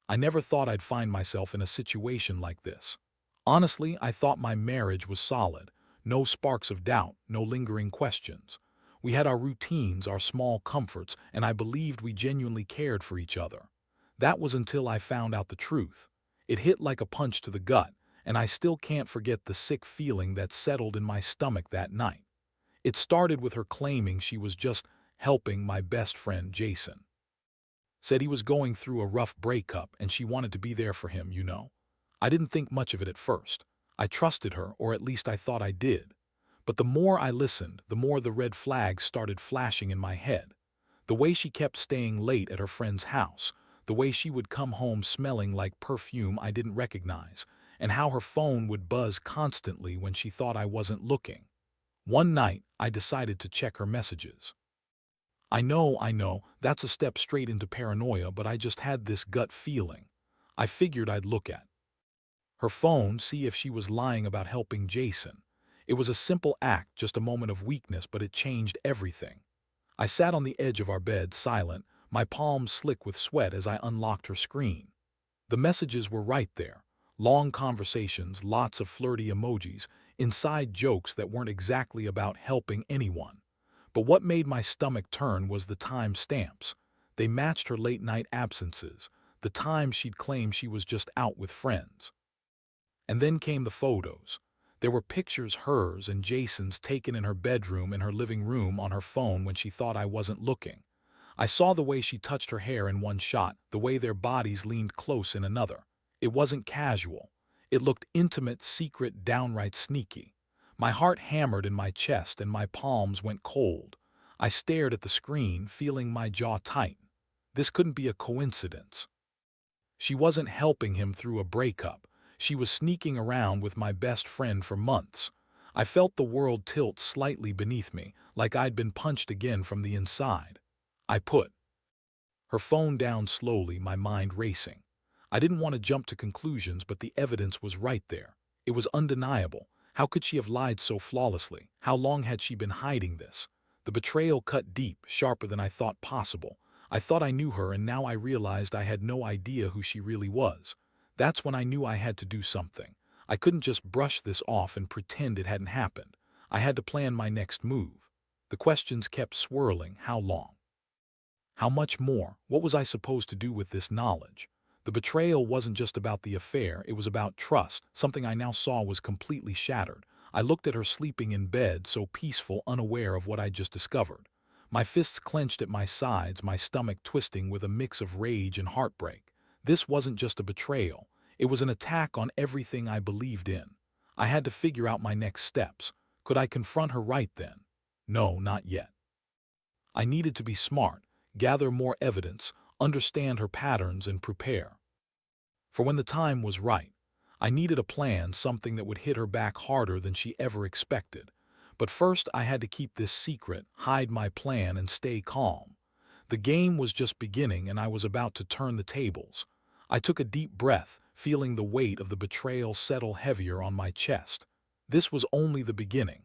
I never thought I'd find myself in a situation like this. Honestly, I thought my marriage was solid. No sparks of doubt, no lingering questions. We had our routines, our small comforts, and I believed we genuinely cared for each other. That was until I found out the truth. It hit like a punch to the gut, and I still can't forget the sick feeling that settled in my stomach that night. It started with her claiming she was just helping my best friend Jason. Said he was going through a rough breakup and she wanted to be there for him. I didn't think much of it at first. I trusted her, or at least I thought I did. But the more I listened, the more the red flags started flashing in my head. The way she kept staying late at her friend's house, the way she would come home smelling like perfume I didn't recognize, and how her phone would buzz constantly when she thought I wasn't looking. One night, I decided to check her messages. I know, that's a step straight into paranoia, but I just had this gut feeling. I figured I'd look at her phone, see if she was lying about helping Jason. It was a simple act, just a moment of weakness, but it changed everything. I sat on the edge of our bed, silent, my palms slick with sweat as I unlocked her screen. The messages were right there. Long conversations, lots of flirty emojis, inside jokes that weren't exactly about helping anyone. But what made my stomach turn was the time stamps. They matched her late-night absences, the times she'd claimed she was just out with friends. And then came the photos. There were pictures, hers and Jason's, taken in her bedroom and her living room on her phone when she thought I wasn't looking. I saw the way she touched her hair in one shot, the way their bodies leaned close in another. It wasn't casual. It looked intimate, secret, downright sneaky. My heart hammered in my chest and my palms went cold. I stared at the screen, feeling my jaw tighten. This couldn't be a coincidence. She wasn't helping him through a breakup. She was sneaking around with my best friend for months. I felt the world tilt slightly beneath me, like I'd been punched again from the inside. I put her phone down slowly, my mind racing. I didn't want to jump to conclusions, but the evidence was right there. It was undeniable. How could she have lied so flawlessly? How long had she been hiding this? The betrayal cut deep, sharper than I thought possible. I thought I knew her, and now I realized I had no idea who she really was. That's when I knew I had to do something. I couldn't just brush this off and pretend it hadn't happened. I had to plan my next move. The questions kept swirling. How long? How much more? What was I supposed to do with this knowledge? The betrayal wasn't just about the affair, it was about trust. Something I now saw was completely shattered. I looked at her sleeping in bed, so peaceful, unaware of what I'd just discovered. My fists clenched at my sides, my stomach twisting with a mix of rage and heartbreak. This wasn't just a betrayal. It was an attack on everything I believed in. I had to figure out my next steps. Could I confront her right then? No, not yet. I needed to be smart, gather more evidence, understand her patterns, and prepare. For when the time was right, I needed a plan, something that would hit her back harder than she ever expected. But first, I had to keep this secret, hide my plan, and stay calm. The game was just beginning, and I was about to turn the tables. I took a deep breath, feeling the weight of the betrayal settle heavier on my chest. This was only the beginning.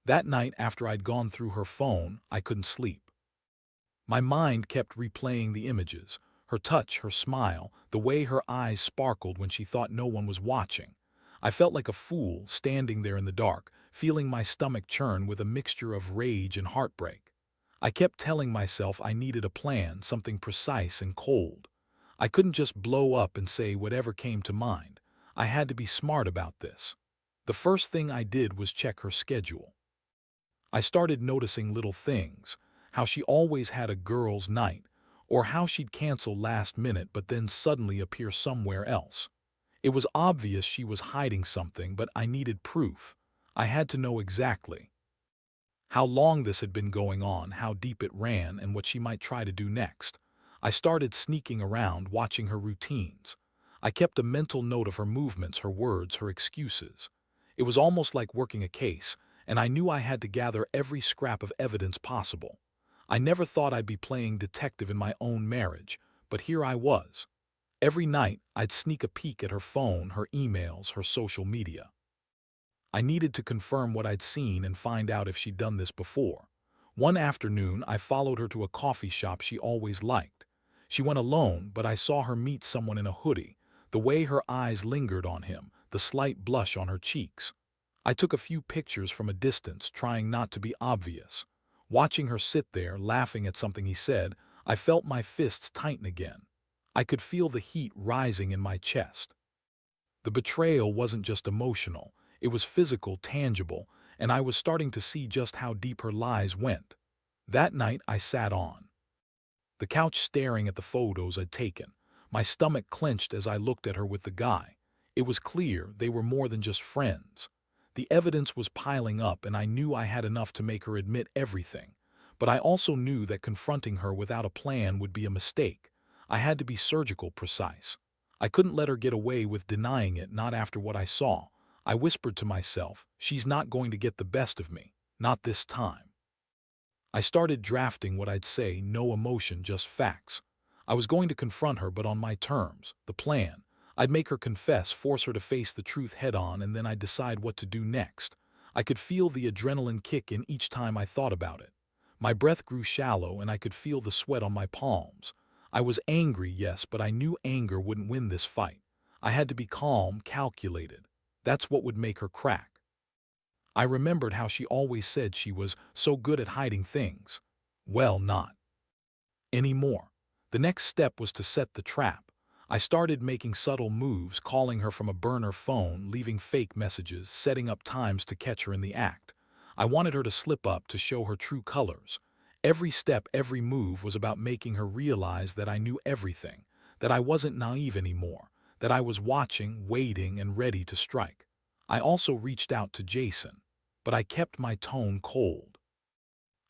That night, after I'd gone through her phone, I couldn't sleep. My mind kept replaying the images, her touch, her smile, the way her eyes sparkled when she thought no one was watching. I felt like a fool, standing there in the dark, feeling my stomach churn with a mixture of rage and heartbreak. I kept telling myself I needed a plan, something precise and cold. I couldn't just blow up and say whatever came to mind. I had to be smart about this. The first thing I did was check her schedule. I started noticing little things, how she always had a girls' night, or how she'd cancel last minute but then suddenly appear somewhere else. It was obvious she was hiding something, but I needed proof. I had to know exactly how long this had been going on, how deep it ran, and what she might try to do next. I started sneaking around, watching her routines. I kept a mental note of her movements, her words, her excuses. It was almost like working a case, and I knew I had to gather every scrap of evidence possible. I never thought I'd be playing detective in my own marriage, but here I was. Every night, I'd sneak a peek at her phone, her emails, her social media. I needed to confirm what I'd seen and find out if she'd done this before. One afternoon, I followed her to a coffee shop she always liked. She went alone, but I saw her meet someone in a hoodie, the way her eyes lingered on him, the slight blush on her cheeks. I took a few pictures from a distance, trying not to be obvious. Watching her sit there, laughing at something he said, I felt my fists tighten again. I could feel the heat rising in my chest. The betrayal wasn't just emotional, it was physical, tangible, and I was starting to see just how deep her lies went. That night I sat on the couch staring at the photos I'd taken. My stomach clenched as I looked at her with the guy. It was clear they were more than just friends. The evidence was piling up and I knew I had enough to make her admit everything. But I also knew that confronting her without a plan would be a mistake. I had to be surgical precise. I couldn't let her get away with denying it, not after what I saw. I whispered to myself, she's not going to get the best of me. Not this time. I started drafting what I'd say, no emotion, just facts. I was going to confront her, but on my terms, the plan. I'd make her confess, force her to face the truth head-on, and then I'd decide what to do next. I could feel the adrenaline kick in each time I thought about it. My breath grew shallow and I could feel the sweat on my palms. I was angry, yes, but I knew anger wouldn't win this fight. I had to be calm, calculated. That's what would make her crack. I remembered how she always said she was so good at hiding things. Well, not anymore. The next step was to set the trap. I started making subtle moves, calling her from a burner phone, leaving fake messages, setting up times to catch her in the act. I wanted her to slip up, to show her true colors. Every step, every move was about making her realize that I knew everything, that I wasn't naive anymore, that I was watching, waiting, and ready to strike. I also reached out to Jason, but I kept my tone cold.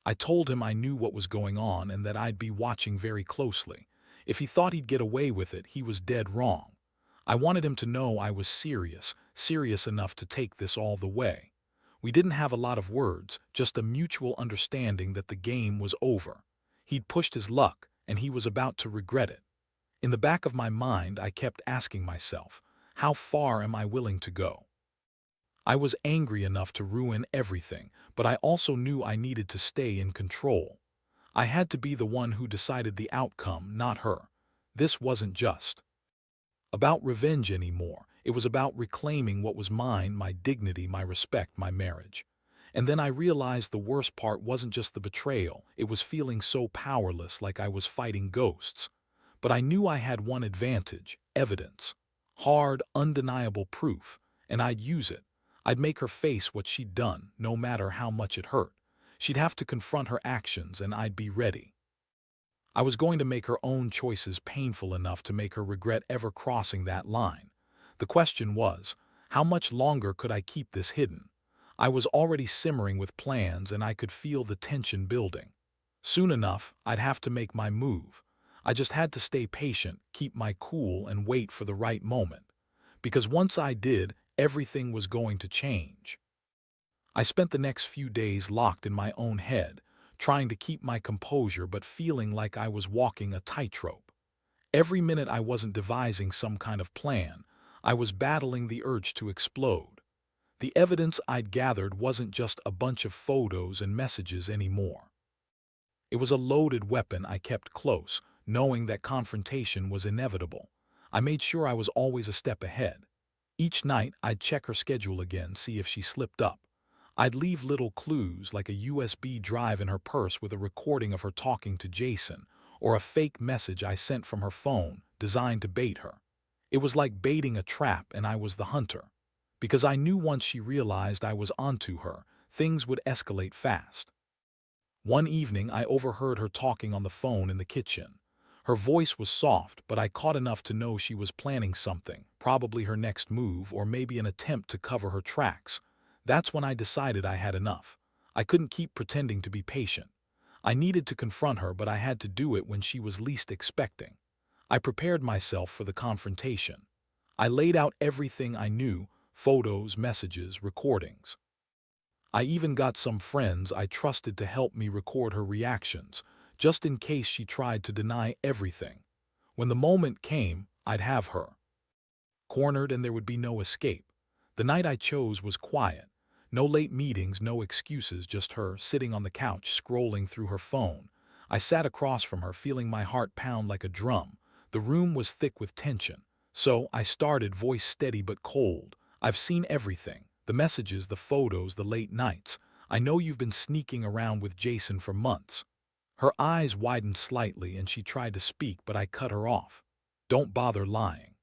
I told him I knew what was going on and that I'd be watching very closely. If he thought he'd get away with it, he was dead wrong. I wanted him to know I was serious, serious enough to take this all the way. We didn't have a lot of words, just a mutual understanding that the game was over. He'd pushed his luck, and he was about to regret it. In the back of my mind, I kept asking myself, how far am I willing to go? I was angry enough to ruin everything, but I also knew I needed to stay in control. I had to be the one who decided the outcome, not her. This wasn't just about revenge anymore. It was about reclaiming what was mine, my dignity, my respect, my marriage. And then I realized the worst part wasn't just the betrayal. It was feeling so powerless, like I was fighting ghosts. But I knew I had one advantage: evidence. Hard, undeniable proof. And I'd use it. I'd make her face what she'd done, no matter how much it hurt. She'd have to confront her actions, and I'd be ready. I was going to make her own choices painful enough to make her regret ever crossing that line. The question was, how much longer could I keep this hidden? I was already simmering with plans, and I could feel the tension building. Soon enough, I'd have to make my move. I just had to stay patient, keep my cool, and wait for the right moment. Because once I did, everything was going to change. I spent the next few days locked in my own head, trying to keep my composure but feeling like I was walking a tightrope. Every minute I wasn't devising some kind of plan, I was battling the urge to explode. The evidence I'd gathered wasn't just a bunch of photos and messages anymore. It was a loaded weapon I kept close, knowing that confrontation was inevitable. I made sure I was always a step ahead. Each night, I'd check her schedule again, see if she slipped up. I'd leave little clues, like a USB drive in her purse with a recording of her talking to Jason, or a fake message I sent from her phone, designed to bait her. It was like baiting a trap, and I was the hunter. Because I knew once she realized I was onto her, things would escalate fast. One evening, I overheard her talking on the phone in the kitchen. Her voice was soft, but I caught enough to know she was planning something, probably her next move or maybe an attempt to cover her tracks. That's when I decided I had enough. I couldn't keep pretending to be patient. I needed to confront her, but I had to do it when she was least expecting. I prepared myself for the confrontation. I laid out everything I knew: photos, messages, recordings. I even got some friends I trusted to help me record her reactions, just in case she tried to deny everything. When the moment came, I'd have her cornered and there would be no escape. The night I chose was quiet. No late meetings, no excuses, just her sitting on the couch scrolling through her phone. I sat across from her, feeling my heart pound like a drum. The room was thick with tension. So I started, voice steady but cold. "I've seen everything. The messages, the photos, the late nights. I know you've been sneaking around with Jason for months." Her eyes widened slightly and she tried to speak, but I cut her off. "Don't bother lying.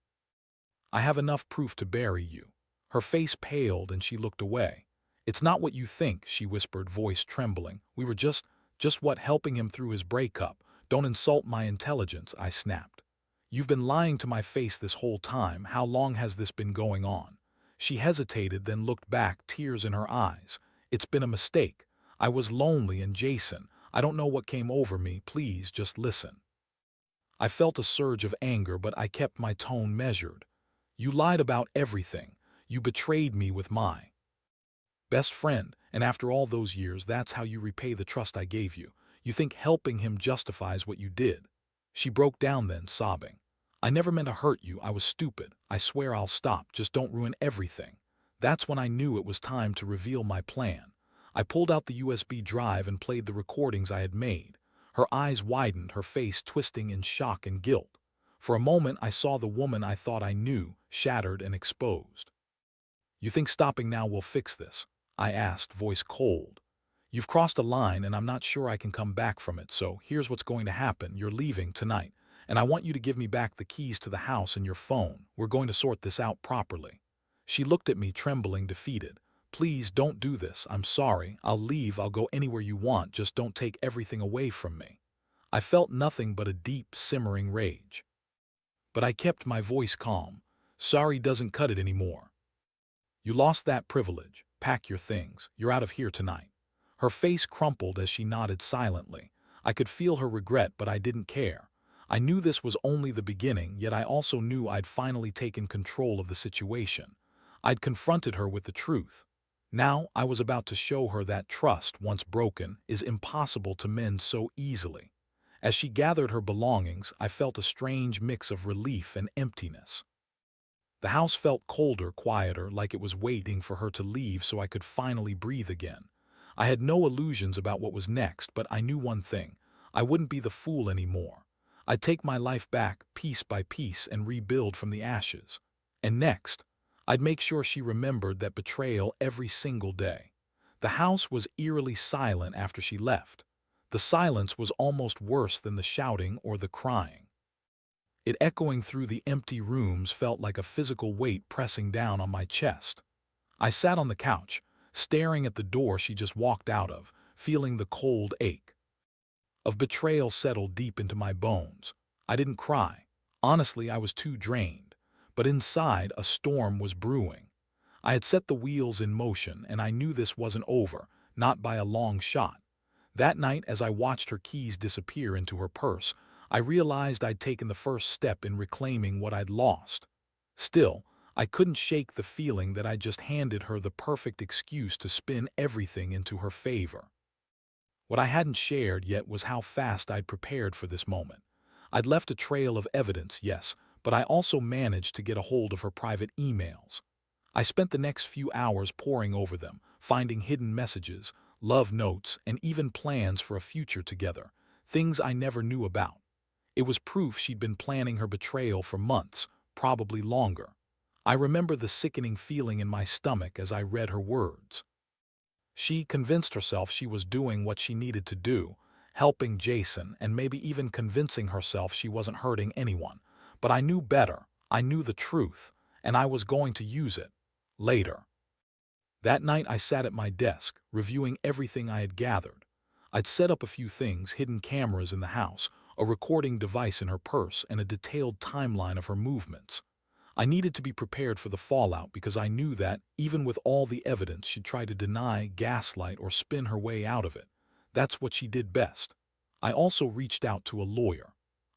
I have enough proof to bury you." Her face paled and she looked away. "It's not what you think," she whispered, voice trembling. "We were just what, helping him through his breakup." "Don't insult my intelligence," I snapped. "You've been lying to my face this whole time. How long has this been going on?" She hesitated, then looked back, tears in her eyes. "It's been a mistake. I was lonely, and Jason, I don't know what came over me. Please, just listen." I felt a surge of anger, but I kept my tone measured. "You lied about everything. You betrayed me with my best friend, and after all those years, that's how you repay the trust I gave you. You think helping him justifies what you did." She broke down then, sobbing. "I never meant to hurt you. I was stupid. I swear I'll stop. Just don't ruin everything." That's when I knew it was time to reveal my plan. I pulled out the USB drive and played the recordings I had made. Her eyes widened, her face twisting in shock and guilt. For a moment I saw the woman I thought I knew, shattered and exposed. "You think stopping now will fix this?" I asked, voice cold. "You've crossed a line and I'm not sure I can come back from it, so here's what's going to happen. You're leaving tonight, and I want you to give me back the keys to the house and your phone. We're going to sort this out properly." She looked at me, trembling, defeated. "Please don't do this. I'm sorry. I'll leave. I'll go anywhere you want. Just don't take everything away from me." I felt nothing but a deep, simmering rage. But I kept my voice calm. "Sorry doesn't cut it anymore. You lost that privilege. Pack your things. You're out of here tonight." Her face crumpled as she nodded silently. I could feel her regret, but I didn't care. I knew this was only the beginning, yet I also knew I'd finally taken control of the situation. I'd confronted her with the truth. Now I was about to show her that trust, once broken, is impossible to mend so easily. As she gathered her belongings, I felt a strange mix of relief and emptiness. The house felt colder, quieter, like it was waiting for her to leave so I could finally breathe again. I had no illusions about what was next, but I knew one thing: I wouldn't be the fool anymore. I'd take my life back, piece by piece, and rebuild from the ashes. And next, I'd make sure she remembered that betrayal every single day. The house was eerily silent after she left. The silence was almost worse than the shouting or the crying. It echoing through the empty rooms felt like a physical weight pressing down on my chest. I sat on the couch, staring at the door she just walked out of, feeling the cold ache of betrayal settle deep into my bones. I didn't cry. Honestly, I was too drained. But inside, a storm was brewing. I had set the wheels in motion, and I knew this wasn't over, not by a long shot. That night, as I watched her keys disappear into her purse, I realized I'd taken the first step in reclaiming what I'd lost. Still, I couldn't shake the feeling that I'd just handed her the perfect excuse to spin everything into her favor. What I hadn't shared yet was how fast I'd prepared for this moment. I'd left a trail of evidence, yes, but I also managed to get a hold of her private emails. I spent the next few hours poring over them, finding hidden messages, love notes, and even plans for a future together, things I never knew about. It was proof she'd been planning her betrayal for months, probably longer. I remember the sickening feeling in my stomach as I read her words. She convinced herself she was doing what she needed to do, helping Jason, and maybe even convincing herself she wasn't hurting anyone. But I knew better. I knew the truth, and I was going to use it. Later. That night I sat at my desk, reviewing everything I had gathered. I'd set up a few things, hidden cameras in the house, a recording device in her purse, and a detailed timeline of her movements. I needed to be prepared for the fallout because I knew that, even with all the evidence, she'd try to deny, gaslight, or spin her way out of it. That's what she did best. I also reached out to a lawyer.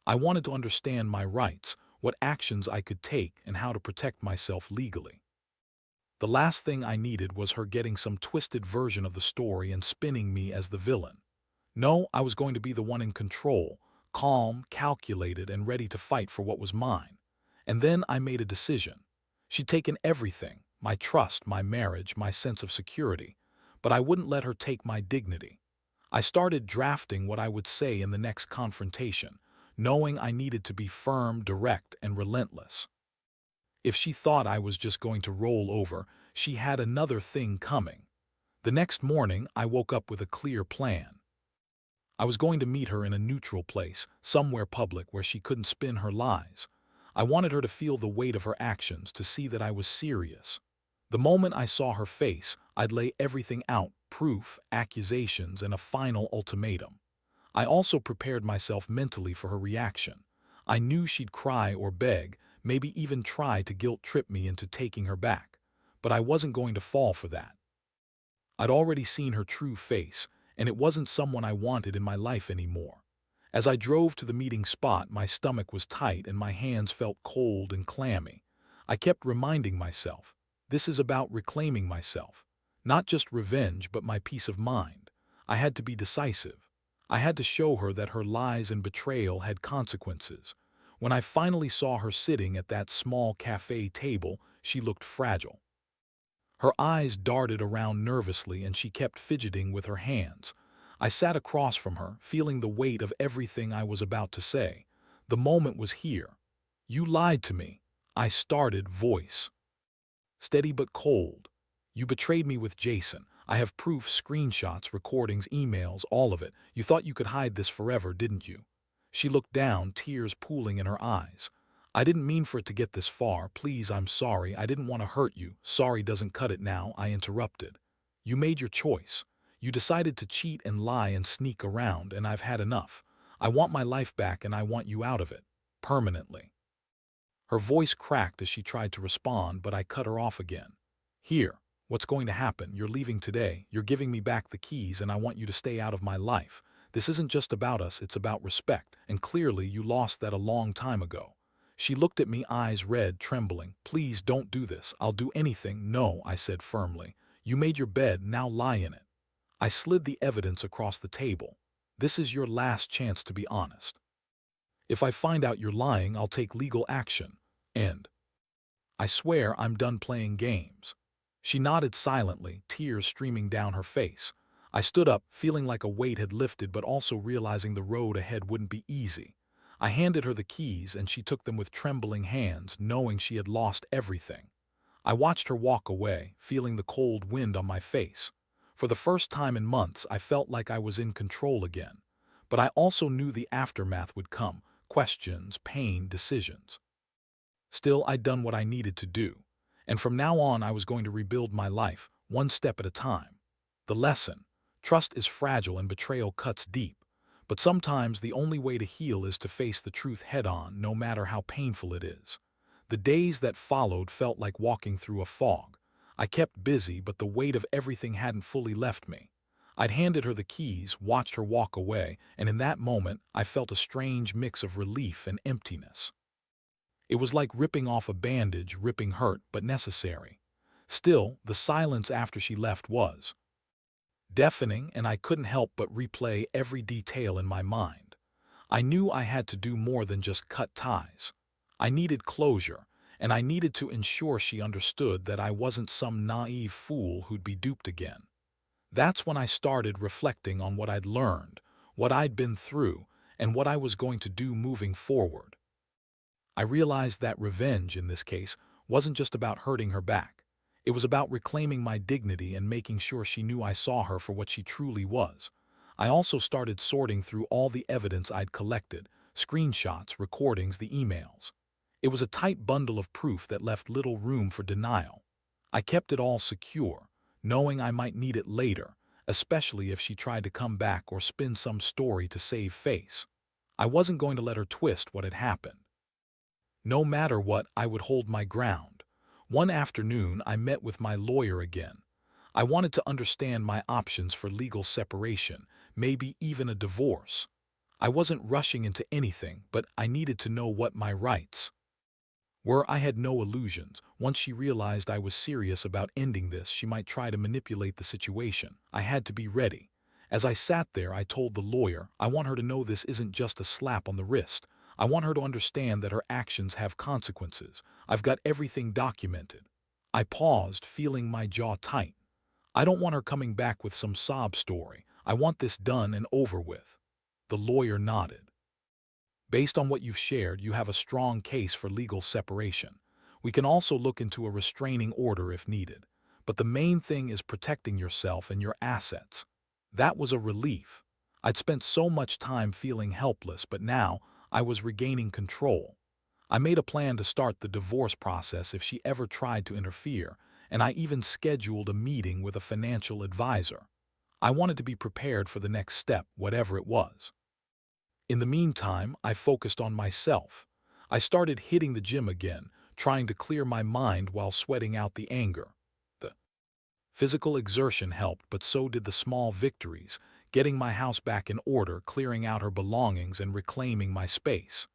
I wanted to understand my rights, what actions I could take, and how to protect myself legally. The last thing I needed was her getting some twisted version of the story and spinning me as the villain. No, I was going to be the one in control, calm, calculated, and ready to fight for what was mine. And then I made a decision. She'd taken everything, my trust, my marriage, my sense of security, but I wouldn't let her take my dignity. I started drafting what I would say in the next confrontation, knowing I needed to be firm, direct, and relentless. If she thought I was just going to roll over, she had another thing coming. The next morning, I woke up with a clear plan. I was going to meet her in a neutral place, somewhere public where she couldn't spin her lies. I wanted her to feel the weight of her actions, to see that I was serious. The moment I saw her face, I'd lay everything out, proof, accusations, and a final ultimatum. I also prepared myself mentally for her reaction. I knew she'd cry or beg, maybe even try to guilt-trip me into taking her back. But I wasn't going to fall for that. I'd already seen her true face, and it wasn't someone I wanted in my life anymore. As I drove to the meeting spot, my stomach was tight and my hands felt cold and clammy. I kept reminding myself, this is about reclaiming myself. Not just revenge, but my peace of mind. I had to be decisive. I had to show her that her lies and betrayal had consequences. When I finally saw her sitting at that small cafe table, she looked fragile. Her eyes darted around nervously and she kept fidgeting with her hands. I sat across from her, feeling the weight of everything I was about to say. The moment was here. "You lied to me," I started, voice steady but cold. "You betrayed me with Jason. I have proof, screenshots, recordings, emails, all of it. You thought you could hide this forever, didn't you?" She looked down, tears pooling in her eyes. "I didn't mean for it to get this far. Please, I'm sorry. I didn't want to hurt you." "Sorry doesn't cut it now," I interrupted. "You made your choice. You decided to cheat and lie and sneak around, and I've had enough. I want my life back and I want you out of it. Permanently." Her voice cracked as she tried to respond, but I cut her off again. "Here, what's going to happen? You're leaving today. You're giving me back the keys, and I want you to stay out of my life. This isn't just about us, it's about respect, and clearly you lost that a long time ago." She looked at me, eyes red, trembling. "Please don't do this. I'll do anything." "No," I said firmly. "You made your bed, now lie in it." I slid the evidence across the table. "This is your last chance to be honest. If I find out you're lying, I'll take legal action. And I swear I'm done playing games." She nodded silently, tears streaming down her face. I stood up, feeling like a weight had lifted but also realizing the road ahead wouldn't be easy. I handed her the keys and she took them with trembling hands, knowing she had lost everything. I watched her walk away, feeling the cold wind on my face. For the first time in months, I felt like I was in control again. But I also knew the aftermath would come: questions, pain, decisions. Still, I'd done what I needed to do. And from now on, I was going to rebuild my life, one step at a time. The lesson: trust is fragile and betrayal cuts deep. But sometimes the only way to heal is to face the truth head-on, no matter how painful it is. The days that followed felt like walking through a fog. I kept busy, but the weight of everything hadn't fully left me. I'd handed her the keys, watched her walk away, and in that moment, I felt a strange mix of relief and emptiness. It was like ripping off a bandage, ripping hurt, but necessary. Still, the silence after she left was deafening, and I couldn't help but replay every detail in my mind. I knew I had to do more than just cut ties. I needed closure, and I needed to ensure she understood that I wasn't some naive fool who'd be duped again. That's when I started reflecting on what I'd learned, what I'd been through, and what I was going to do moving forward. I realized that revenge, in this case, wasn't just about hurting her back. It was about reclaiming my dignity and making sure she knew I saw her for what she truly was. I also started sorting through all the evidence I'd collected: screenshots, recordings, the emails. It was a tight bundle of proof that left little room for denial. I kept it all secure, knowing I might need it later, especially if she tried to come back or spin some story to save face. I wasn't going to let her twist what had happened. No matter what, I would hold my ground. One afternoon, I met with my lawyer again. I wanted to understand my options for legal separation, maybe even a divorce. I wasn't rushing into anything, but I needed to know what my rights were. I had no illusions. Once she realized I was serious about ending this, she might try to manipulate the situation. I had to be ready. As I sat there, I told the lawyer, I want her to know this isn't just a slap on the wrist. I want her to understand that her actions have consequences. I've got everything documented. I paused, feeling my jaw tight. I don't want her coming back with some sob story. I want this done and over with." The lawyer nodded. "Based on what you've shared, you have a strong case for legal separation. We can also look into a restraining order if needed. But the main thing is protecting yourself and your assets." That was a relief. I'd spent so much time feeling helpless, but now I was regaining control. I made a plan to start the divorce process if she ever tried to interfere, and I even scheduled a meeting with a financial advisor. I wanted to be prepared for the next step, whatever it was. In the meantime, I focused on myself. I started hitting the gym again, trying to clear my mind while sweating out the anger. The physical exertion helped, but so did the small victories, getting my house back in order, clearing out her belongings, and reclaiming my space.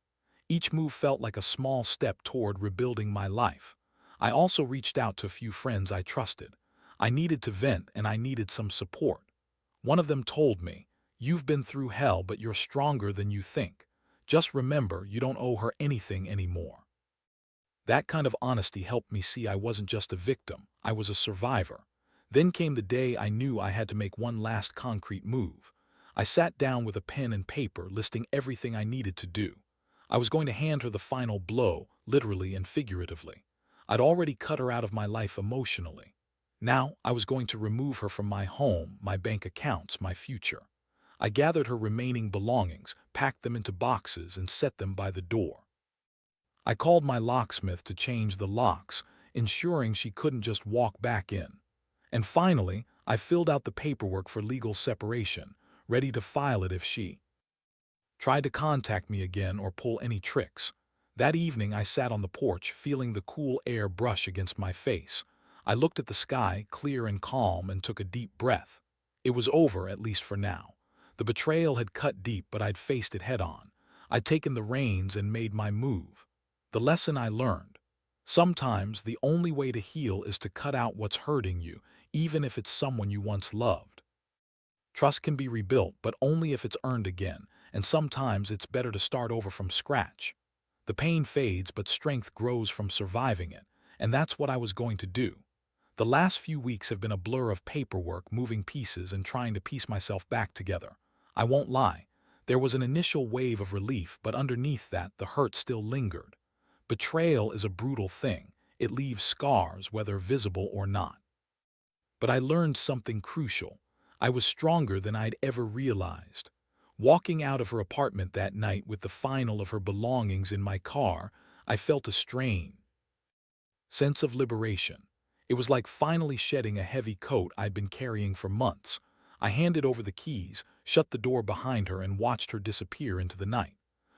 Each move felt like a small step toward rebuilding my life. I also reached out to a few friends I trusted. I needed to vent and I needed some support. One of them told me, "You've been through hell, but you're stronger than you think. Just remember, you don't owe her anything anymore." That kind of honesty helped me see I wasn't just a victim, I was a survivor. Then came the day I knew I had to make one last concrete move. I sat down with a pen and paper, listing everything I needed to do. I was going to hand her the final blow, literally and figuratively. I'd already cut her out of my life emotionally. Now I was going to remove her from my home, my bank accounts, my future. I gathered her remaining belongings, packed them into boxes, and set them by the door. I called my locksmith to change the locks, ensuring she couldn't just walk back in. And finally, I filled out the paperwork for legal separation, ready to file it if she tried to contact me again or pull any tricks. That evening I sat on the porch, feeling the cool air brush against my face. I looked at the sky, clear and calm, and took a deep breath. It was over, at least for now. The betrayal had cut deep, but I'd faced it head-on. I'd taken the reins and made my move. The lesson I learned: sometimes the only way to heal is to cut out what's hurting you, even if it's someone you once loved. Trust can be rebuilt, but only if it's earned again, and sometimes it's better to start over from scratch. The pain fades, but strength grows from surviving it, and that's what I was going to do. The last few weeks have been a blur of paperwork, moving pieces, and trying to piece myself back together. I won't lie. There was an initial wave of relief, but underneath that, the hurt still lingered. Betrayal is a brutal thing. It leaves scars, whether visible or not. But I learned something crucial. I was stronger than I'd ever realized. Walking out of her apartment that night with the final of her belongings in my car, I felt a strange sense of liberation. It was like finally shedding a heavy coat I'd been carrying for months. I handed over the keys, shut the door behind her, and watched her disappear into the night.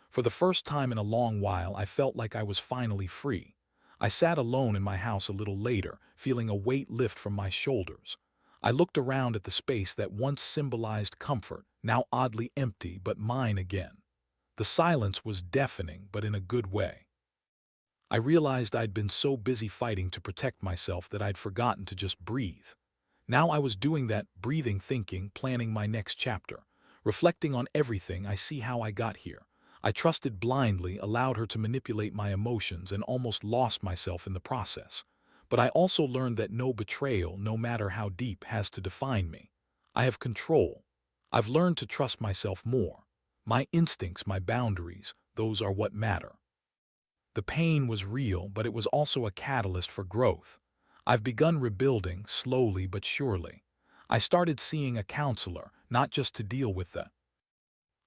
For the first time in a long while, I felt like I was finally free. I sat alone in my house a little later, feeling a weight lift from my shoulders. I looked around at the space that once symbolized comfort, now oddly empty, but mine again. The silence was deafening, but in a good way. I realized I'd been so busy fighting to protect myself that I'd forgotten to just breathe. Now I was doing that, breathing, thinking, planning my next chapter. Reflecting on everything, I see how I got here. I trusted blindly, allowed her to manipulate my emotions, and almost lost myself in the process. But I also learned that no betrayal, no matter how deep, has to define me. I have control. I've learned to trust myself more. My instincts, my boundaries, those are what matter. The pain was real, but it was also a catalyst for growth. I've begun rebuilding, slowly but surely. I started seeing a counselor, not just to deal with the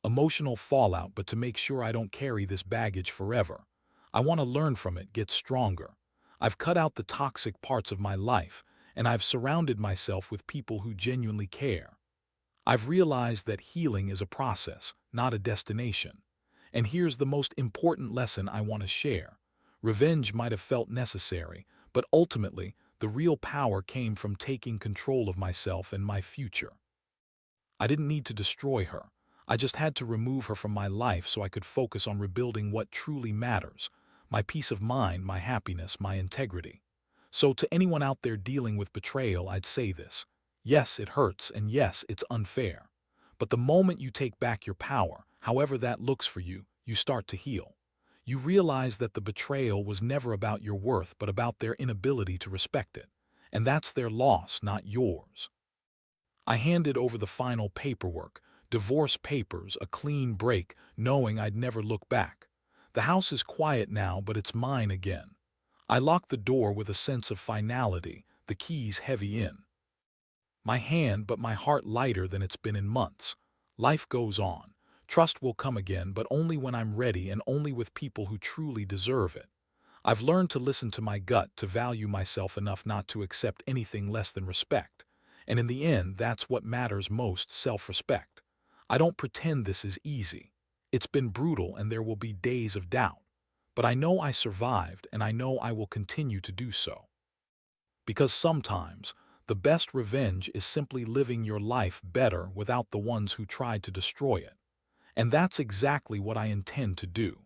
emotional fallout, but to make sure I don't carry this baggage forever. I want to learn from it, get stronger. I've cut out the toxic parts of my life, and I've surrounded myself with people who genuinely care. I've realized that healing is a process, not a destination. And here's the most important lesson I want to share. Revenge might have felt necessary, but ultimately, the real power came from taking control of myself and my future. I didn't need to destroy her. I just had to remove her from my life so I could focus on rebuilding what truly matters: my peace of mind, my happiness, my integrity. So to anyone out there dealing with betrayal, I'd say this: yes, it hurts, and yes, it's unfair. But the moment you take back your power, however that looks for you, you start to heal. You realize that the betrayal was never about your worth, but about their inability to respect it. And that's their loss, not yours. I handed over the final paperwork, divorce papers, a clean break, knowing I'd never look back. The house is quiet now, but it's mine again. I locked the door with a sense of finality, the keys heavy in my hand, but my heart lighter than it's been in months. Life goes on. Trust will come again, but only when I'm ready and only with people who truly deserve it. I've learned to listen to my gut, to value myself enough not to accept anything less than respect. And in the end, that's what matters most, self-respect. I don't pretend this is easy. It's been brutal and there will be days of doubt. But I know I survived and I know I will continue to do so. Because sometimes, the best revenge is simply living your life better without the ones who tried to destroy it. And that's exactly what I intend to do.